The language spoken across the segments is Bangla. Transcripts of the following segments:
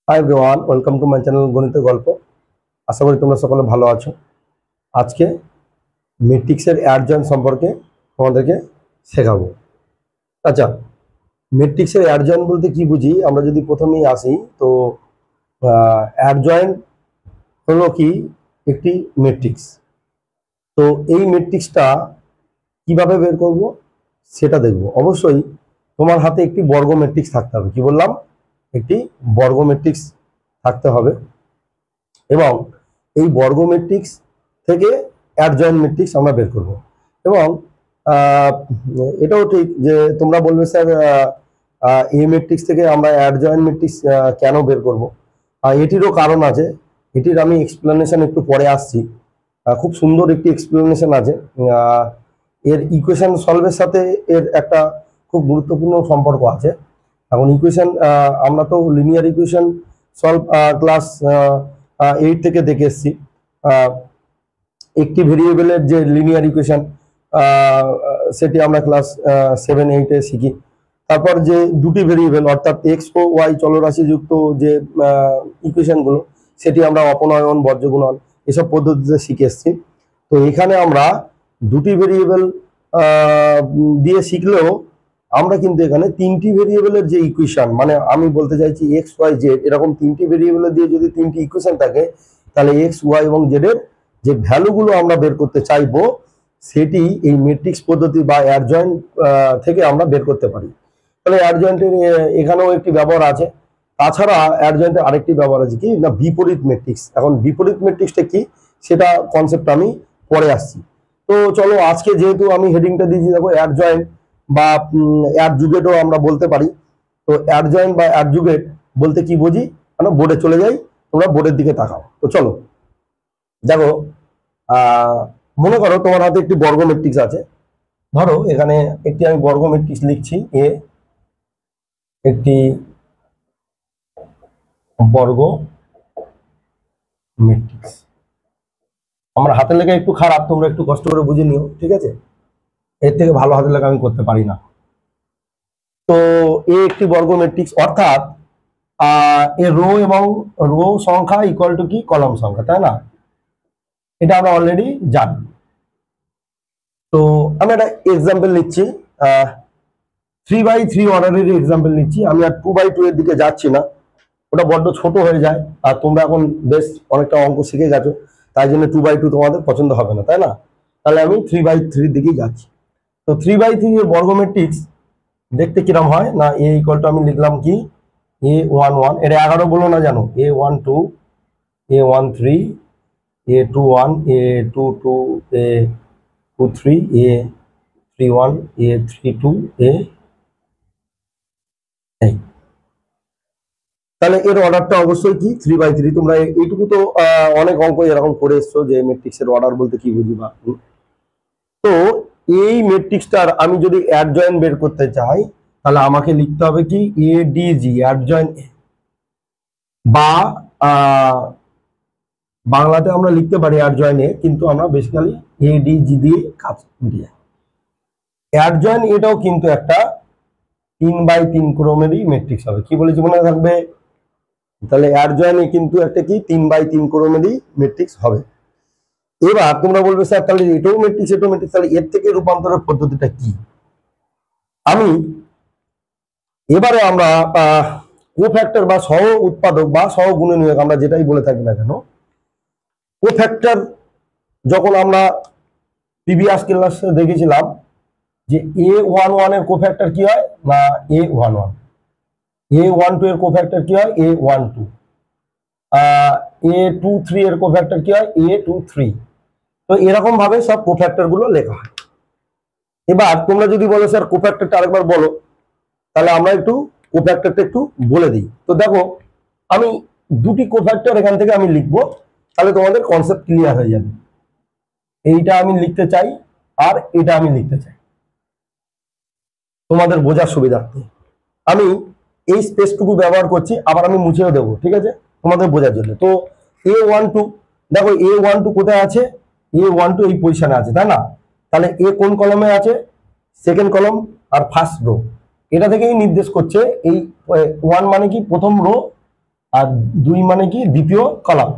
Hi everyone, welcome to my channel গণিতের গল্প। আশা করি তোমরা সকলে ভালো আছো। আজকে ম্যাট্রিক্সের অ্যাড জয়েন সম্পর্কে তোমাদেরকে শেখাবো। আচ্ছা, ম্যাট্রিক্সের অ্যাড জয়েন বলতে কি বুঝি আমরা যদি প্রথমেই আসি, তো অ্যাড জয়েন হলো কি একটি ম্যাট্রিক্স। তো এই ম্যাট্রিক্সটা কিভাবে বের করব সেটা দেখব। অবশ্যই তোমার হাতে একটি বর্গ ম্যাট্রিক্স থাকতে হবে। কি বললাম? একটি বর্গ ম্যাট্রিক্স থাকতে হবে এবং এই বর্গ ম্যাট্রিক্স থেকে অ্যাডজয়েন্ট ম্যাট্রিক্স আমরা বের করব। এবং এটাও ঠিক যে তোমরা বলবে স্যার এই ম্যাট্রিক্স থেকে আমরা অ্যাডজয়েন্ট ম্যাট্রিক্স কেন বের করব? এটিরও কারণ আছে। এটির আমি এক্সপ্লেনেশন একটু পরে আসছি। খুব সুন্দর একটি এক্সপ্লেনেশন আছে। এর ইকুয়েশন সলভের সাথে এর একটা খুব গুরুত্বপূর্ণ সম্পর্ক আছে। এখন ইকুয়েশন আমরা তো লিনিয়ার ইকুয়েশন সলভ ক্লাস 8 থেকে দেখে এসেছি। একটি ভেরিয়েবলের যে লিনিয়ার ইকুয়েশন সেটি আমরা ক্লাস 7-8-এ শিখি। তারপর যে দুটি ভেরিয়েবল অর্থাৎ এক্স ও ওয়াই চলরাশি যুক্ত যে ইকুয়েশনগুলো সেটি আমরা অপনয়ন, বর্জগুণন এসব পদ্ধতিতে শিখে এসেছি। তো এখানে আমরা দুটি ভেরিয়েবল দিয়ে শিখলেও আমরা কিন্তু এখানে তিনটি ভেরিয়েবলের যে ইকুয়েশন, মানে আমি বলতে চাইছি এক্স ওয়াই জেড, এরকম তিনটি ভেরিয়েবলের দিয়ে যদি তিনটি ইকুয়েশন থাকে তাহলে এক্স ওয়াই এবং জেড এর যে ভ্যালুগুলো আমরা বের করতে চাইবো সেটি এই ম্যাট্রিক্স পদ্ধতি বা অ্যাডজয়েন্ট থেকে আমরা বের করতে পারি। তাহলে অ্যাডজয়েন্টের এখানেও একটি ব্যবহার আছে। তাছাড়া অ্যাডজয়েন্টের আরেকটি ব্যবহার আছে কি না, বিপরীত ম্যাট্রিক্স। এখন বিপরীত ম্যাট্রিক্সটা কি সেটা কনসেপ্ট আমি পরে আসছি। তো চলো, আজকে যেহেতু আমি হেডিংটা দিয়েছি দেখো অ্যাডজয়েন্ট বা অ্যাডজুগেটও আমরা বলতে পারি। তো অ্যাডজয়েন্ট বা অ্যাডজুগেট বলতে কি বুঝি, মানে বোর্ডে চলে যাই, তোমরা বোর্ডের দিকে তাকাও। তো চলো দেখো, মনে করো তোমার হাতে একটি বর্গ ম্যাট্রিক্স আছে। ধরো এখানে একটি আমি বর্গ ম্যাট্রিক্স লিখছি, এ একটি বর্গ ম্যাট্রিক্স। আমার হাতের লেখা একটু খারাপ, তোমরা একটু কষ্ট করে বুঝে নিও, ঠিক আছে? এর থেকে ভালো হাতের লেখা আমি করতে পারি না। তো এ একটি বর্গ ম্যাট্রিক্স, অর্থাৎ এর রো এবং রো সংখ্যা ইকুয়াল টু কি কলাম সংখ্যা, তাই না? এটা আমরা অলরেডি জানি। তো আমি একটা এক্সাম্পল নিচ্ছি, 3/3 অর্ডারের এক্সাম্পল নিচ্ছি। আমি আর 2/2 এর দিকে যাচ্ছি না, ওটা বড্ড ছোট হয়ে যায়। আর তোমরা এখন বেশ অনেকটা অঙ্ক শিখে গেছো, তাই জন্য 2/2 তোমাদের পছন্দ হবে না, তাই না? তাহলে আমি 3/3 দিকেই যাচ্ছি। তো 3/3 এর বর্গ ম্যাট্রিক্স দেখতে কিরম হয় না, এ ইকুয়াল টু আমি লিখলাম কি A11, এটা 11 বলো না জানো, A12, A13, A21, A22, A23, A31, A32, এই। তাহলে এর অর্ডারটা অবশ্যই কি 3/3। তোমরা এইটুকু তো অনেক অঙ্ক এরকম করে এসছো যে ম্যাট্রিক্সের অর্ডার বলতে কি বুঝিবা। তো এই ম্যাট্রিক্সটার আমি যদি অ্যাডজয়েন্ট বের করতে চাই তাহলে আমাকে লিখতে হবে কি এডিজি, অ্যাডজয়েন্ট। বা বাংলাতে আমরা লিখতে পারি অ্যাডজয়েন্ট এ, কিন্তু আমরা বেসিক্যালি এডিজি দিয়ে কাজ করি। অ্যাডজয়েন্ট এটাও কিন্তু একটা 3/3 ক্রমেরই ম্যাট্রিক্স হবে। কি বলেছি মনে থাকবে? তাহলে অ্যাডজয়েন্ট কিন্তু একটা কি 3/3 ক্রমেরই ম্যাট্রিক্স হবে। এবার তোমরা বলবে স্যার তাহলে এটাও ম্যাট্রিক্স এটাও ম্যাট্রিক্স, তাহলে এর থেকে রূপান্তরের পদ্ধতিটা কি? আমি এবারে আমরা কোফ্যাক্টর বা সহ উৎপাদক বা সহ গুণনীয়ক আমরা যেটাই বলে থাকি না কেন, কোফ্যাক্টর যখন আমরা প্রিভিয়াস ক্লাসে দেখেছিলাম যে A11 এর কোফ্যাক্টর কি হয় না A11, A12 এর কোফ্যাক্টর কি হয় A12, A23 এর কোফ্যাক্টর কি হয় A23। তো এরকম ভাবে সব কোফ্যাক্টর গুলো লেখা হয়। এবার তোমরা যদি বলো স্যার কোফ্যাক্টরটা আরেকবার বলো, তাহলে আমরা একটু কোফ্যাক্টরটা একটু বলে দিই। তো দেখো, আমি দুটি কোফ্যাক্টর এখান থেকে আমি লিখবো, তাহলে তোমাদের কনসেপ্ট ক্লিয়ার হয়ে যাবে। এইটা আমি লিখতে চাই আর এটা আমি লিখতে চাই, তোমাদের বোঝার সুবিধার্থে আমি এই স্পেসটুকু ব্যবহার করছি, আবার আমি মুছেও দেবো, ঠিক আছে, তোমাদের বোঝার জন্য। তো A12, দেখো A12 কোথায় আছে? A12 এই পজিশনে আছে, তাই না? তাহলে এ কোন কলমে আছে? সেকেন্ড কলম আর ফার্স্ট রো। এটা থেকেই নির্দেশ করছে এই 1 মানে কি প্রথম রো, আর 2 মানে কি দ্বিতীয় কলাম।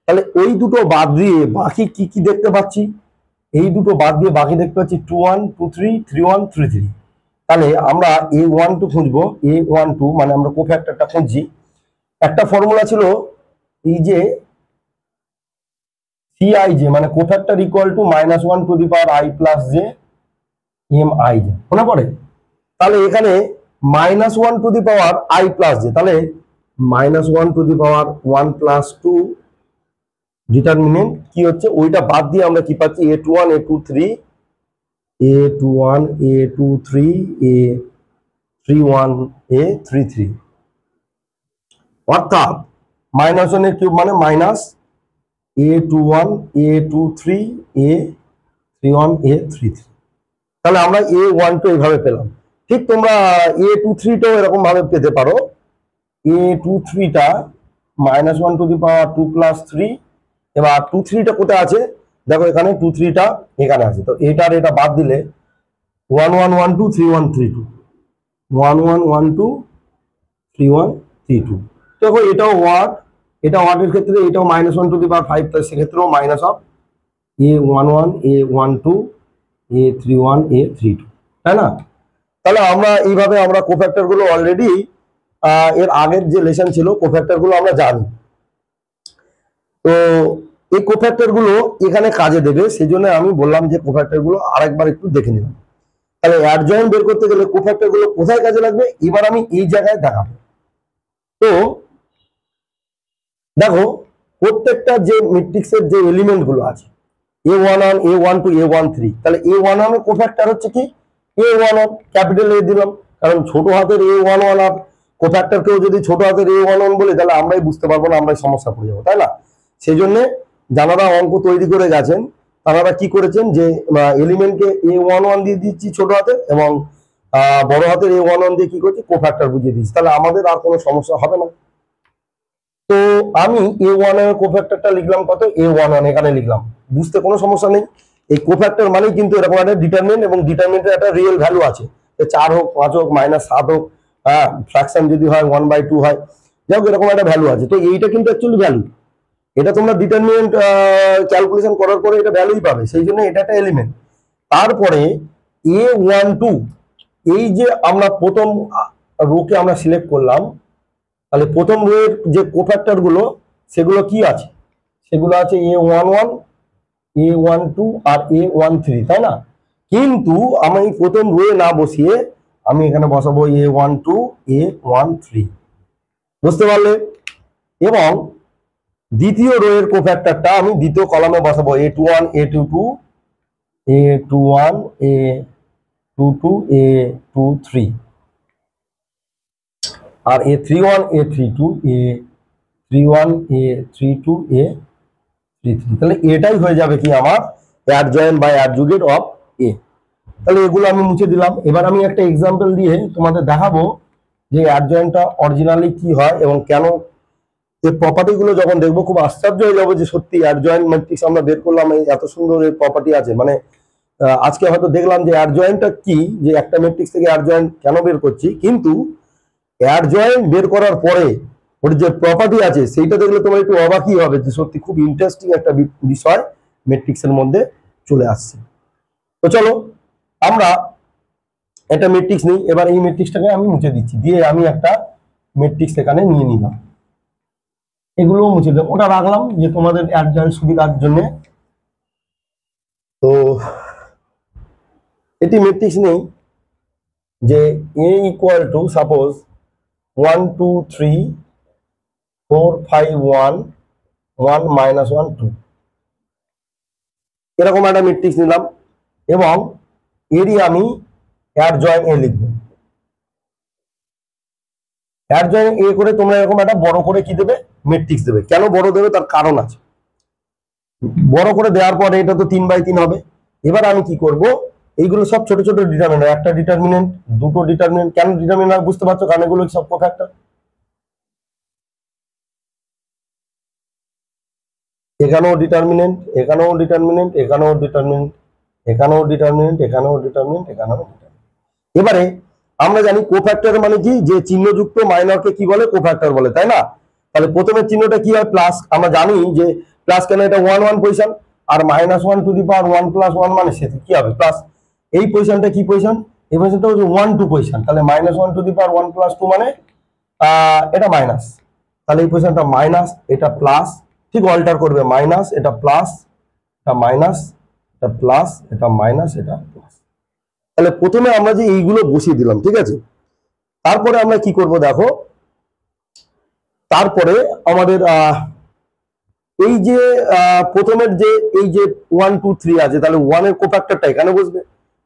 তাহলে ওই দুটো বাদ দিয়ে বাকি কি কি দেখতে পাচ্ছি, এই দুটো বাদ দিয়ে বাকি দেখতে পাচ্ছি 2 1 2 3 3 1 3 3। তাহলে আমরা A12 খুঁজবো, A12 মানে আমরা কোফ্যাক্টরটা খুঁজছি। একটা ফর্মুলা ছিল এই যে CIJ মানে cofactor equal to -1 to the power I plus J MIJ, মনে পড়ে? তাহলে এখানে -1 to the power I plus J, তাহলে -1 to the power 1 plus 2 determinant কি হচ্ছে ওইটা বাদ দিয়ে আমরা কি পাচ্ছি A21 A23 A21 A23 A31 A33, অর্থাৎ -1 এর কিউব মানে -A21 A23 A31 A33। তাহলে আমরা A12 এইভাবে পেলাম। ঠিক তোমরা A23 টাও এরকম ভাবে পেতে পারো। A23 টা -1 টু দি পাওয়ার 2 প্লাস 3, এবার 23 টা কোথায় আছে দেখো, এখানে 23 টা এখানে আছে। তো এটার এটা বাদ দিলে 1 1 1 2 3 1 3 2 1 1 1 2 3 1 3 2। দেখো এটাও ওয়ার্ড, এটা ওয়ার্ডের ক্ষেত্রে এটাও -1 টু দি পাওয়ার 5, তাই সেক্ষেত্রেও minus of A11 A12 A31 A32, তাই না? তাহলে আমরা এইভাবে আমরা কোফ্যাক্টর গুলো অলরেডি এর আগের যে লেসন ছিল কোফ্যাক্টর গুলো আমরা জানি। তো এই কোফ্যাক্টর গুলো এখানে কাজে দেবে, সেই জন্য আমি বললাম যে কোফ্যাক্টর গুলো আরেকবার একটু দেখে নিলাম। তাহলে অ্যাডজয়েন্ট বের করতে গেলে কোফ্যাক্টর গুলো কোথায় কাজে লাগবে এবার আমি এই জায়গায় দেখাবো। তো দেখো প্রত্যেকটা যে ম্যাট্রিক্সের যে এলিমেন্ট গুলো আছে A11 A12 A13, তাহলে A11 এর কোফ্যাক্টর হচ্ছে কি A11, ক্যাপিটাল A দিলাম, কারণ ছোট হাতের A11 আর কোফ্যাক্টর কেউ যদি ছোট হাতের A11 বলে তাহলে আমরাই বুঝতে পারবো না, আমরাই সমস্যা পড়ে যাবো, তাই না? সেই জন্য যারা অঙ্ক তৈরি করে গেছেন তারা কি করেছেন যে এলিমেন্টকে A11 দিয়ে দিচ্ছি ছোট হাতের, এবং বড় হাতের A11 দিয়ে কি করছি কোফ্যাক্টর বুঝিয়ে দিচ্ছি, তাহলে আমাদের আর কোনো সমস্যা হবে না। তো আমি A1 এর কোফ্যাক্টরটা লিখলাম কত A11 এখানে লিখলাম, বুঝতে কোনো সমস্যা নেই। এই কোফ্যাক্টর মানে কিন্তু এরকম একটা ডিটারমিনেন্ট, এবং ডিটারমিনেন্টের একটা রিয়েল ভ্যালু আছে, 4 হোক 5 হোক -7 হোক, ফ্র্যাকশন যদি হয় 1/2 হয়, যাই হোক এরকম একটা ভ্যালু আছে। তো এইটা কিন্তু অ্যাকচুয়ালি ভ্যালু, এটা তোমরা ডিটারমিনেন্ট ক্যালকুলেশন করার পরে এটা ভ্যালুই পাবে, সেই জন্য এটা একটা এলিমেন্ট। তারপরে A12 এই যে আমরা প্রথম রোকে আমরা সিলেক্ট করলাম, তাহলে প্রথম রোয়ের যে কোফ্যাক্টর গুলো সেগুলো কি আছে, সেগুলো আছে A11 A12 আর A13, তাই না? কিন্তু আমি প্রথম রোয়ে না বসিয়ে আমি এখানে বসাবো A12 A13, বুঝতে পারলে? এবং দ্বিতীয় রোয়ের কোফ্যাক্টরটা আমি দ্বিতীয় কলামে বসাবো A21 A22 A21 A22 A23, আর A31 A32 A31 A32 A33। তাহলে এটাই হয়ে যাবে কি আমার অ্যাডজয়েন্ট বা অ্যাডজুগেট অফ A। তাহলে এগুলো আমি মুছে দিলাম। এবার আমি একটা এক্সাম্পল দিয়ে তোমাদের দেখাবো যে অ্যাডজয়েন্টটা অরিজিনালি কি হয় এবং কেন। এই প্রপার্টি গুলো যখন দেখবো খুব আশ্চর্য হয়ে যাবো যে সত্যি অ্যাডজয়েন্ট ম্যাট্রিক্স আমরা বের করলাম, এই এত সুন্দর এর প্রপার্টি আছে। মানে আজকে হয়তো দেখলাম যে অ্যাডজয়েন্টটা কি, যে একটা ম্যাট্রিক্স থেকে অ্যাডজয়েন্ট কেন বের করছি, কিন্তু অ্যাডজয়েন্ট বের করার পরে ওর যে প্রপার্টি আছে সেইটা দেখলে তোমার একটু অবাকই হবে যে সত্যি খুব ইন্টারেস্টিং একটা বিষয় ম্যাট্রিক্সের মধ্যে চলে আসছে। তো চলো আমরা একটা ম্যাট্রিক্স নিই, এবার এই ম্যাট্রিক্সটাকে আমি মুছে দিচ্ছি, দিয়ে আমি একটা ম্যাট্রিক্স এখানে নিয়ে নিলাম, এগুলো মুছে দেবো, ওটা রাখলাম যে তোমাদের অ্যাডজয়েন্ট সুবিধার জন্য। তো এটি ম্যাট্রিক্স নেই যে A ইকুয়াল টু সাপোজ 1 2 3 4 5 1 1 -1 2, এরকম একটা ম্যাট্রিক্স নিলাম এবং এরই আমি অ্যাডজয়েন্ট A লিখবো। অ্যাডজয়েন্ট A করে তোমরা এরকম একটা বড় করে কি দেবে ম্যাট্রিক্স দেবে। কেন বড় দেবে তার কারণ আছে। বড় করে দেওয়ার পরে এটা তো 3/3 হবে। এবার আমি কি করব, এইগুলো সব ছোট ছোট ডিটারমিনেন্ট, একটা ডিটারমিনেন্ট দুটো ডিটারমিনেন্ট, কেন ডিটারমিনেন্ট বুঝতে পারছো, কারণ এগুলো সব কোফ্যাক্টর। এখানেও ডিটারমিনেন্ট, এখানেও ডিটারমিনেন্ট, এখানেও ডিটারমিনেন্ট, এখানেও ডিটারমিনেন্ট, এখানেও ডিটারমিনেন্ট, এখানেও ডিটারমিনেন্ট। এবারে আমরা জানি কোফ্যাক্টর মানে কি, যে চিহ্নযুক্ত মাইনরকে কি বলে কোফ্যাক্টর বলে, তাই না? তাহলে প্রথমের চিহ্নটা কি হয় প্লাস, আমরা জানি যে প্লাস কেন, এটা 1 1 পজিশন, আর -1 টু দি পাওয়ার 1 + 1 মানে সেটা কি হবে প্লাস। এই পজিশনটা কি পজিশন, এই পজিশনটা হচ্ছে 1 2 পজিশন, তাহলে -1 টু দি পাওয়ার 1 + 2 মানে এটা মাইনাস, তাহলে এই পজিশনটা মাইনাস, এটা প্লাস, ঠিক অল্টার করবে, মাইনাস এটা প্লাস, এটা মাইনাস, এটা প্লাস, এটা মাইনাস, এটা প্লাস। তাহলে প্রথমে আমরা যে এইগুলো বসিয়ে দিলাম, ঠিক আছে। তারপরে আমরা কি করব দেখো, তারপরে আমাদের এই যে প্রথমের যে এই যে 1 2 3 আছে, তাহলে 1 এর কোফ্যাক্টরটা এখানে বসবে,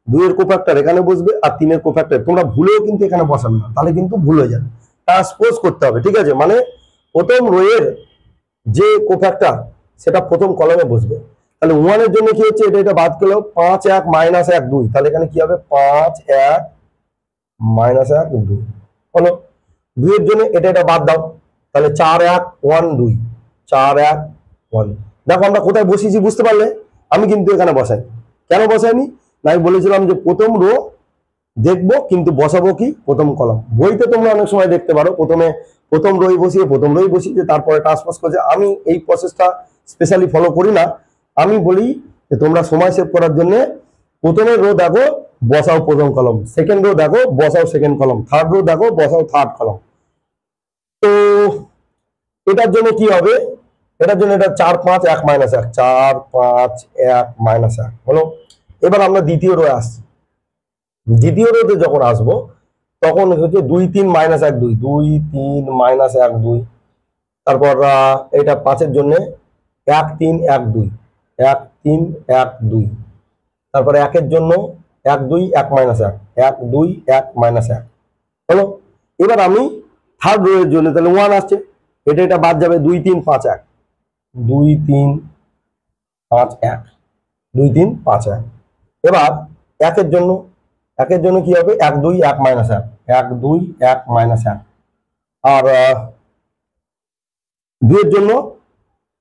2 এর কোফ্যাক্টর এখানে বসবে, আর 3 এর কোফ্যাক্টর, তোমরা ভুলেও কিন্তু এখানে বসাবে না, তাহলে কিন্তু ভুল হয়ে যাবে, ট্রান্সপোজ করতে হবে, ঠিক আছে। মানে প্রথম রোয়ের যে কোফ্যাক্টর সেটা প্রথম কলামে বসবে। তাহলে 1 এর জন্য কি হচ্ছে, এটা বাদ গেলেও 5 1 -1 2, তাহলে এখানে কি হবে 5 1 -1 2 হলো। 2 এর জন্য এটা বাদ দাও, তাহলে 4 1 1 2, 4 1 1। দেখো আমরা কোথায় বসিয়েছি বুঝতে পারলে, আমি কিন্তু এখানে বসাই, কেন বসাইনি না, আমি বলেছিলাম যে প্রথম রো দেখবো কিন্তু বসাবো কি প্রথম কলাম। বইতে তোমরা অনেক সময় দেখতে পারো প্রথম রোই বসিয়ে যে তারপরে ট্রান্সপোজ করছে, আমি এই প্রসেসটা স্পেশালি ফলো করি না। আমি বলি যে তোমরা সময় সেভ করার জন্য প্রথমে রো দেখো বসাও প্রথম কলম, সেকেন্ড রো দেখো বসাও সেকেন্ড কলম, থার্ড রো দেখো বসাও থার্ড কলম। তো এটার জন্য কি হবে, এটার জন্য এটা 4 5 1 -1, 4 5 1 -1 হলো। এবার আমরা দ্বিতীয় রো আসছি, দ্বিতীয় রোতে যখন আসবো তখন হচ্ছে 2 3 -1 2, 2 3 -1 2, তারপর এটা 5 এর জন্য 1 3 1 2, 1 3 1 2, তারপর 1 এর জন্য 1 2 1 -1, 1 2 1 -1 হলো। এবার আমি থার্ড রো এর জন্য তাহলে 1 আসছে, এটা বাদ যাবে, 2 3 5 1, 2 3 5 1, 2 3 5 1। এবার 1 এর জন্য কি হবে 1 2 1 -1, 1 2 1 -1, আর 2 এর জন্য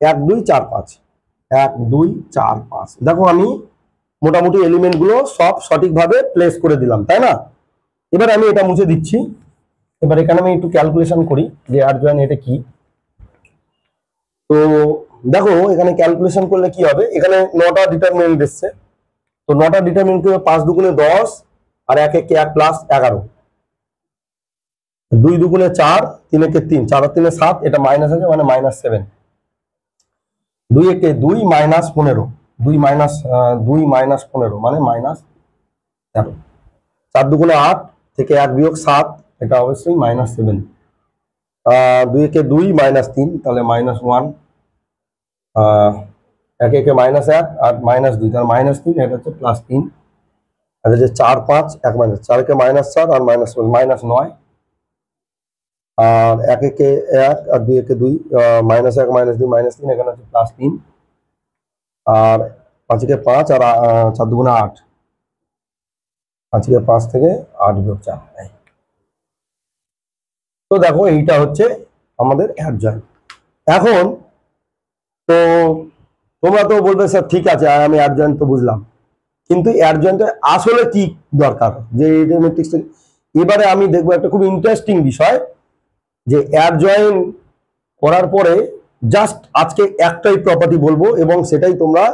1 2 4 5, 1 2 4 5। দেখো আমি মোটামুটি এলিমেন্ট গুলো সব সঠিকভাবে প্লেস করে দিলাম, তাই না। এবার আমি এটা মুছে দিচ্ছি। এবার এখানে আমি একটু ক্যালকুলেশন করি যে আর জয়েন এটা কি। তো দেখো এখানে ক্যালকুলেশন করলে কি হবে, এখানে 9টা ডিটারমিনেন্ট এসছে, তো 9টা ডিটারমিনেন্ট কি হবে, 5 2 10, আর 1 1 1 + 11, 2 2 4, 3 1 3, 4 আর 3 7, এটা মাইনাস আছে মানে -7, 2 1 2 -15, 2 -15 মানে -13, 4 2 8 থেকে 1 বিয়োগ 7, এটা অবশ্যই -7, 2 1 2 -3, তাহলে -1, 1 1 -1 আর -2, তাহলে -3, এটা হচ্ছে +3, আর হচ্ছে 4 5 1 4 কে -4 আর -9, আর 1 1 1 আর 2 1 2, -1 -2 -3, এখানে হচ্ছে +3, আর 5 1 5 আর 4 2 8, 5 5 থেকে 8 বিয়োগ 4। তো দেখো এইটা হচ্ছে আমাদের অ্যাডজয়েন্ট। এখন তো তোমরা তো বলবে স্যার ঠিক আছে আমি অ্যাডজয়েন্ট তো বুঝলাম, কিন্তু অ্যাডজয়েন্টে আসলে কি দরকার যে এটা ম্যাট্রিক্স। এবারে আমি দেখবো একটা খুব ইন্টারেস্টিং বিষয়, যে অ্যাডজয়েন্ট করার পরে জাস্ট আজকে একটাই প্রপার্টি বলবো, এবং সেটাই তোমরা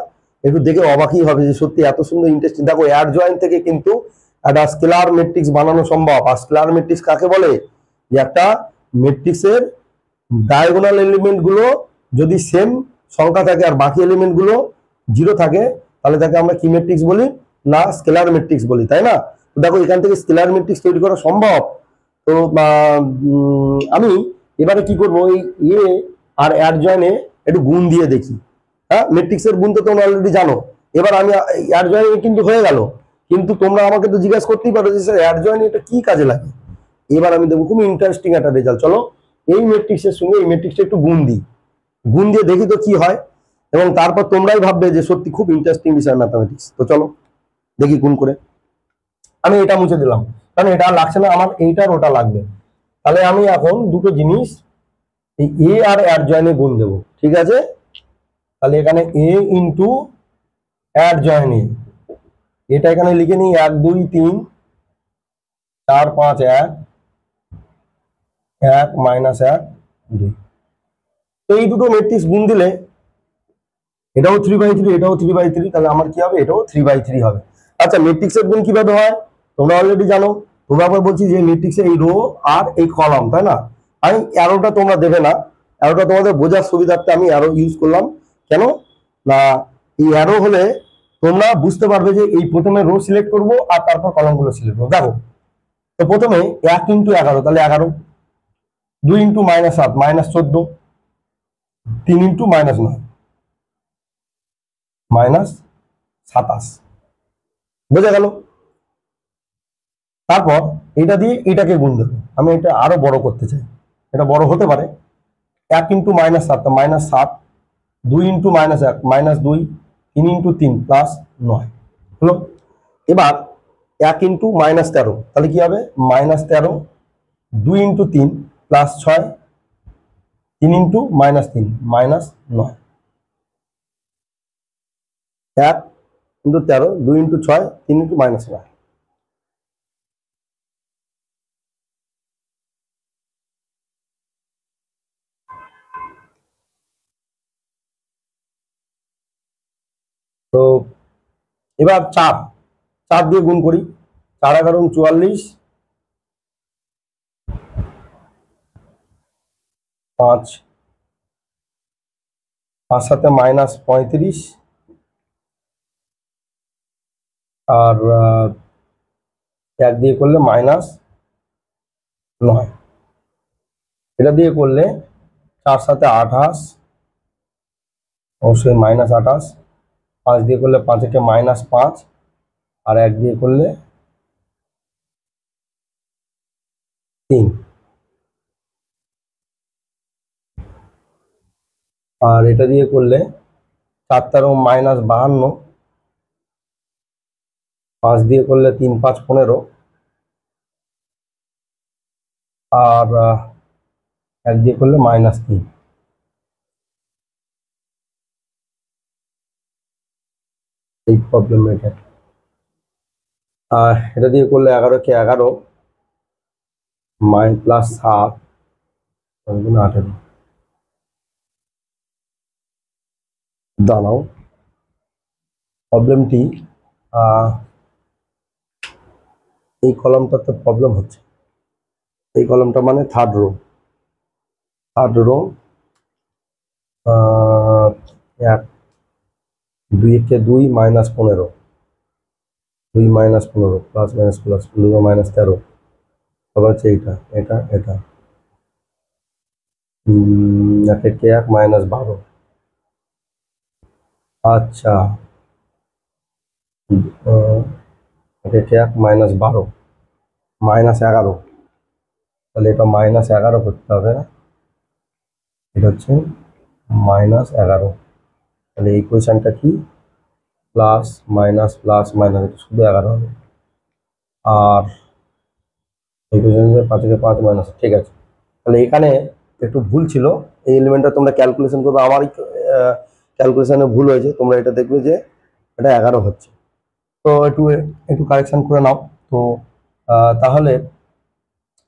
একটু দেখে অবাকই হবে যে সত্যি এত সুন্দর ইন্টারেস্টিং। দেখো অ্যাডজয়েন্ট থেকে কিন্তু একটা স্কেলার ম্যাট্রিক্স বানানো সম্ভব। আর স্কেলার ম্যাট্রিক্স কাকে বলে, যে একটা ম্যাট্রিক্সের ডায়াগোনাল এলিমেন্ট গুলো যদি সেম সংখ্যা থাকে আর বাকি এলিমেন্ট গুলো 0 থাকে, তাহলে তাকে আমরা কি ম্যাট্রিক্স বলি না স্কেলার ম্যাট্রিক্স বলি, তাই না। তো দেখো এখান থেকে স্কেলার ম্যাট্রিক্স তৈরি করা সম্ভব। তো আমি এবারে কি করবো, এই এ আর অ্যাডজয়েন্টে একটু গুণ দিয়ে দেখি। হ্যাঁ, ম্যাট্রিক্সের গুণ তো তোমরা অলরেডি জানো। এবার আমি অ্যাডজয়েন্ট কিন্তু হয়ে গেল, কিন্তু তোমরা আমাকে তো জিজ্ঞাসা করতেই পারো যে স্যার অ্যাডজয়েন্ট এটা কি কাজে লাগে। এবার আমি দেখবো খুব ইন্টারেস্টিং একটা রেজাল্ট। চলো এই ম্যাট্রিক্সের সঙ্গে এই ম্যাট্রিক্সটা একটু গুণ দিই, গুণ দিয়ে দেখি তো কি হয়, এবং তারপর তোমরাই ভাববে যে সত্যি খুব ইন্টারেস্টিং বিষয় ম্যাথমেটিক্স। তো চলো দেখি গুণ করে। আমি এটা মুছে দিলাম কারণ এটা লাগছে না, আমার এইটার ওটা লাগবে। তাহলে আমি এখন দুটো জিনিস এই এ আর অ্যাডজয়েন্টে গুণ দেবো, ঠিক আছে। তাহলে এখানে এ ইন্টু অ্যাডজয়েন্ট, এটা এখানে লিখে নিই 1 2 3 4 5 1 1 -1 2। তো এই দুটো ম্যাট্রিক্স গুণ দিলে এটাও 3/3, এটাও 3/3, তাহলে আমার কি হবে, এটাও 3/3 হবে। আচ্ছা, ম্যাট্রিক্সের গুণ কিভাবে হয় তোমরা অলরেডি জানো। তোমরা আবার বলছি যে ম্যাট্রিক্সে এই রো আর এই কলাম, তাই না? আমি অ্যারোটা তোমরা দেবে না, অ্যারোটা তোমাদের বোঝার সুবিধার্থে আমি অ্যারো ইউজ করলাম। কেন না, এই অ্যারো হলে তোমরা বুঝতে পারবে যে এই প্রথমে রো সিলেক্ট করব আর তারপর কলামগুলো সিলেক্ট করবো। দেখো, তো প্রথমে 1 × 11, তাহলে 11, 2 × -7 -14, 3 × -9 -27, বোঝা গেল? তারপর এটা দিয়ে এটাকে গুণ দেবো। আমি এটা আরো বড় করতে চাই, এটা বড় হতে পারে। 1 × -7 -7, 2 × -1 -2, 3 × 3 +9 হলো। এবার 1 × -13, তাহলে কি হবে, -13, 2 × 3 +6, 3 × -3 -9, 1 × 13, 2 × 6, 3 × -9। তো এবার 4 দিয়ে গুণ করি। 4 × 11 = 44, 5 5 7 -35, আর 1 দিয়ে করলে -9, এটা দিয়ে করলে 4 7 28, অবশ্যই -28, 5 দিয়ে করলে 5 একে -5, আর 1 দিয়ে করলে 3, আর এটা দিয়ে করলে 4 13 -52, 5 দিয়ে করলে 3 5 15, আর 1 দিয়ে করলে -3। এই প্রবলেম এটা। আর এটা দিয়ে করলে 11 কে 11, +7, 18। দাঁড়াও, প্রবলেমটি এই কলামটাতে প্রবলেম হচ্ছে। এই কলামটা মানে থার্ড রো, 1 2 কে 2 -15, 2 -15 +- 2 -13, আবার হচ্ছে এটা এটা এটা 1 কে 1 -12। আচ্ছা, 1 কে 1 -12 -11, তাহলে এটা -11 করতে হবে না, এটা হচ্ছে -11। তাহলে এই ইকুয়েশনটা কি, প্লাস মাইনাস প্লাস মাইনাস, এটা শুধু 11 হবে। আর এই ইকুয়েশন 5 থেকে 5 মাইনাস, ঠিক আছে। তাহলে এখানে একটু ভুল ছিল, এই এলিমেন্টটা তোমরা ক্যালকুলেশন করবে, আমারই ক্যালকুলেশনে ভুল হয়েছে। তোমরা এটা দেখবে যে এটা 11 হচ্ছে, তো একটু একটু কারেকশন করে নাও। তো তাহলে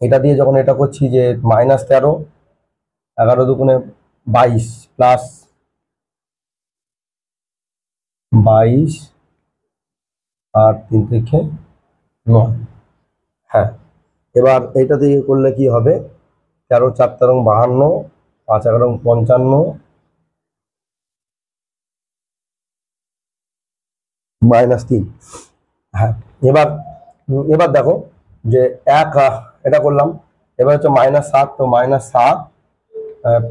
এটা দিয়ে যখন এটা করছি যে -13, 11 দুগুণে 22, প্লাস 22, আর 3 থেকে 9। হ্যাঁ, এবার এটা দিয়ে করলে কি হবে, 13 4 13 52, 5 11 55, -3। হ্যাঁ, এবার এবার দেখো যে এটা করলাম। এবার হচ্ছে -7, তো -7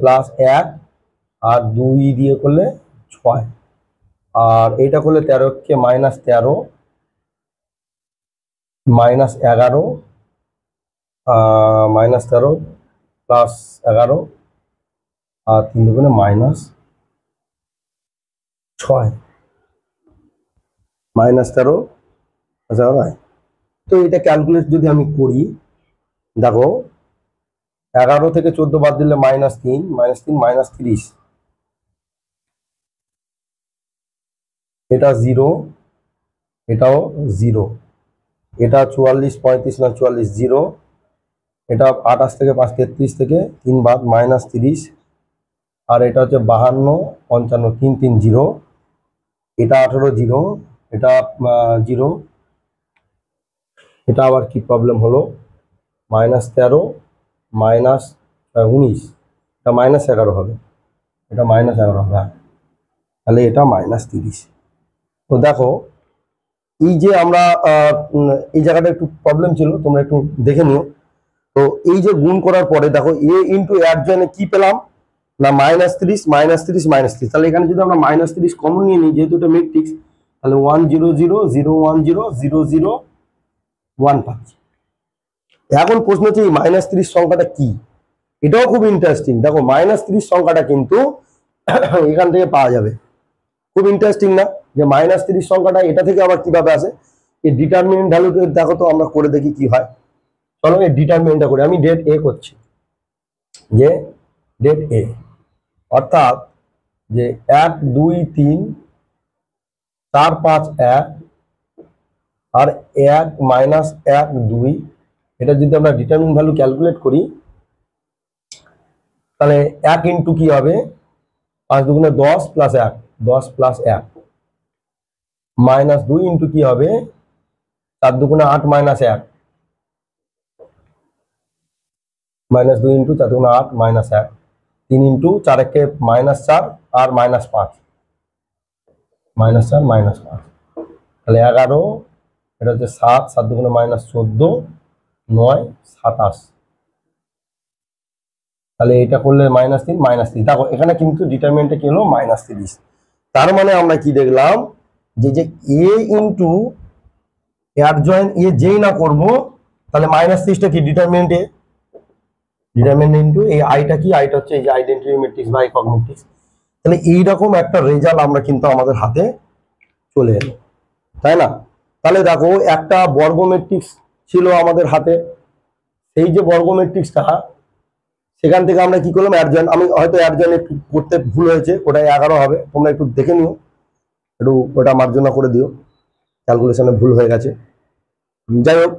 +1 আর 2 দিয়ে করলে 6, আর এইটা করলে 13 কে -13, -11, -13 +11, আর 3 দুগুণে -6, -13, আচ্ছা হয়। তো এটা ক্যালকুলেট যদি আমি করি, দেখো 11 থেকে 14 বাদ দিলে -3, -30, এটা 0, এটাও 0, এটা 44 35 না 44 0, এটা 28 থেকে 5 33 থেকে 3 বাদ -30, আর এটা হচ্ছে 52 55 3 3 0, এটা 18 0, এটা 0, এটা আবার কি প্রবলেম হলো, -13 -19, এটা -11 হবে, এটা -11 হবে, তাহলে এটা -30। তো দেখো এই যে আমরা এই জায়গাটা একটু প্রবলেম ছিল, তোমরা একটু দেখে নিও। তো এই যে গুণ করার পরে দেখো a ইন্টু অ্যাডজয়েন্টে কি পেলাম না -30 -30 -30, তাহলে এখানে যদি আমরা -30 কমন নিয়ে নিই, যেহেতু এটা ম্যাট্রিক্স, তাহলে 1 0 0 0 1 0 0 0 1 পাচ্ছি। এখন প্রশ্ন হচ্ছে এই -30 সংখ্যাটা কি, এটাও খুব ইন্টারেস্টিং। দেখো -30 সংখ্যাটা কিন্তু এখান থেকে পাওয়া যাবে, খুব ইন্টারেস্টিং না যে -30 সংখ্যাটা এটা থেকে আবার কিভাবে আসে। এই ডিটারমিনেন্ট ভ্যালুটা দেখো তো, আমরা করে দেখি কি হয়। চলো এই ডিটারমিনেন্টটা করে, আমি ডেট এ করছি, যে ডেট এ অর্থাৎ যে 1 2 3 4 5 1 আর 1 -1 2, এটা যদি আমরা ডিটারমিনেন্ট ভ্যালু ক্যালকুলেট করি, তাহলে 1 ইন্টু কি হবে 5 2 10 প্লাস 1 10 প্লাস 1, -2 ইন্টু কি হবে 4 2 8 -1, -2 ইন্টু 4 2 8 -1, 3 ইন্টু 4 একে -4 আর -5, -4 -5, তাহলে 11, এটা হচ্ছে 7 7 2 -14 9 27, তাহলে এটা করলে -3 -3। দেখো এখানে কিন্তু ডিটারমিনেন্টে কি হলো -30। তার মানে আমরা কি দেখলাম যে যে a ইন্টু অ্যাডজয়েন্ট এ যেই না করব, তাহলে -30টা কি ডিটারমিনেন্টে, ডিটারমিনেন্ট ইন্টু এই আইটা কি, আইটা হচ্ছে এই যে আইডেন্টিটি ম্যাট্রিক্স বা একক ম্যাট্রিক্স। তাহলে এইরকম একটা রেজাল্ট আমরা কিন্তু আমাদের হাতে চলে এলো, তাই না? তাহলে দেখো একটা বর্গ ম্যাট্রিক্স ছিল আমাদের হাতে, সেই যে বর্গ ম্যাট্রিক্সটা, সেখান থেকে আমরা কি করলাম অ্যাডজয়েন্ট, আমি হয়তো অ্যাডজয়েন্ট একটু করতে ভুল হয়েছে, ওটাই 11 হবে, তোমরা একটু দেখে নিও, একটু ওটা মার্জনা করে দিও, ক্যালকুলেশনে ভুল হয়ে গেছে। যাই হোক,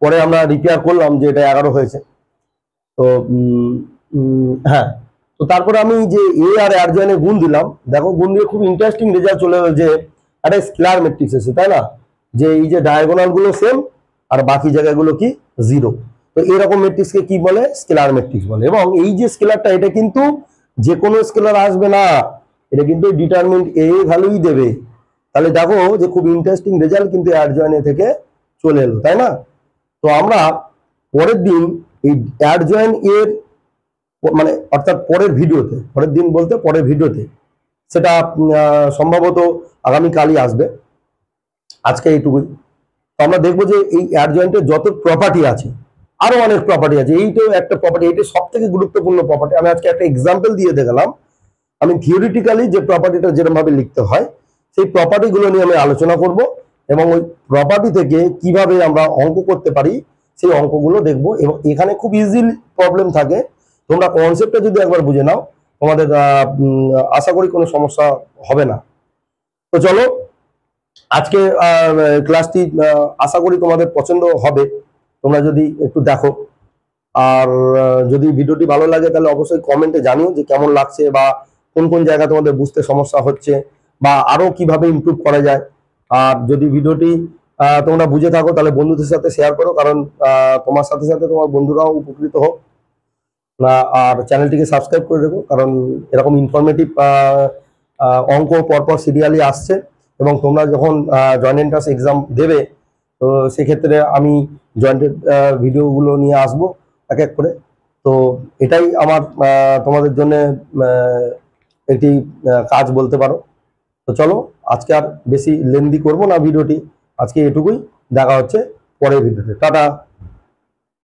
পরে আমরা রিপেয়ার করলাম যে এটা 11 হয়েছে। তো হ্যাঁ, তো তারপরে আমি যে এ আর অ্যাডজয়েন্টে গুণ দিলাম, দেখো গুণ দিয়ে খুব ইন্টারেস্টিং রেজাল্ট চলে এলো, যে একটা স্কেলার ম্যাট্রিক্স এসে, তাই না? যে এই যে ডায়াগোনাল গুলো সেম আর বাকি জায়গাগুলো কি 0, তো এরকম ম্যাট্রিক্সকে কি বলে, স্কেলার ম্যাট্রিক্স বলে। এবং এই যে স্কেলারটা, এটা কিন্তু যে কোনো স্কেলার আসবে না, এটা কিন্তু ডিটারমিনেন্ট এ ভ্যালুই দেবে। তাহলে দেখো যে খুব ইন্টারেস্টিং রেজাল্ট কিন্তু অ্যাডজয়েন্ট থেকে চলে এলো, তাই না? তো আমরা পরের দিন এই অ্যাডজয়েন্ট এর মানে অর্থাৎ পরের ভিডিওতে, পরের দিন বলতে পরের ভিডিওতে, সেটা সম্ভবত আগামীকালই আসবে, আজকে এইটুকুই। তো আমরা দেখবো যে এই অ্যাডজয়েন্টের যত প্রপার্টি আছে, আরো অনেক প্রপার্টি আছে, এইটাও একটা প্রপার্টি, এইটা সব থেকে গুরুত্বপূর্ণ প্রপার্টি। আমি আজকে একটা এক্সাম্পল দিয়ে দেখালাম, আমি থিওরিটিক্যালি যে প্রপার্টিটা যেরকম ভাবে লিখতে হয়, সেই প্রপার্টি গুলো নিয়ে আমি আলোচনা করব, এবং ওই প্রপার্টি থেকে কিভাবে আমরা অঙ্ক করতে পারি সেই অঙ্কগুলো দেখবো। এবং এখানে খুব ইজিলি প্রবলেম থাকে, তোমরা কনসেপ্টটা যদি একবার বুঝে নাও, তোমাদের আশা করি কোনো সমস্যা হবে না। তো চলো, আজকে ক্লাসটি আশা করি তোমাদের পছন্দ হবে, তোমরা যদি একটু দেখো। আর যদি ভিডিওটি ভালো লাগে তাহলে অবশ্যই কমেন্টে জানিও যে কেমন লাগছে, বা কোন কোন জায়গা তোমাদের বুঝতে সমস্যা হচ্ছে, বা আরো কিভাবে ইমপ্রুভ করা যায়। আর যদি ভিডিওটি তোমরা বুঝে থাকো তাহলে বন্ধুদের সাথে শেয়ার করো, কারণ তোমার সাথে সাথে তোমার বন্ধুরাও উপকৃত হোক না। আর চ্যানেলটিকে সাবস্ক্রাইব করে রেখো, কারণ এরকম ইনফরমেটিভ অঙ্ক পরপর সিরিয়ালি আসছে, এবং তোমরা যখন জয়েন্ট এন্ট্রান্স এক্সাম দেবে, তো সেক্ষেত্রে আমি জয়েন্ট ভিডিওগুলো নিয়ে আসবো এক এক করে। তো এটাই আমার তোমাদের জন্য একটি কাজ বলতে পারো। তো চলো, আজকে আর বেশি লেন্দি করবো না ভিডিওটি, আজকে এটুকুই, দেখা হচ্ছে পরের ভিডিওতে, টাটা।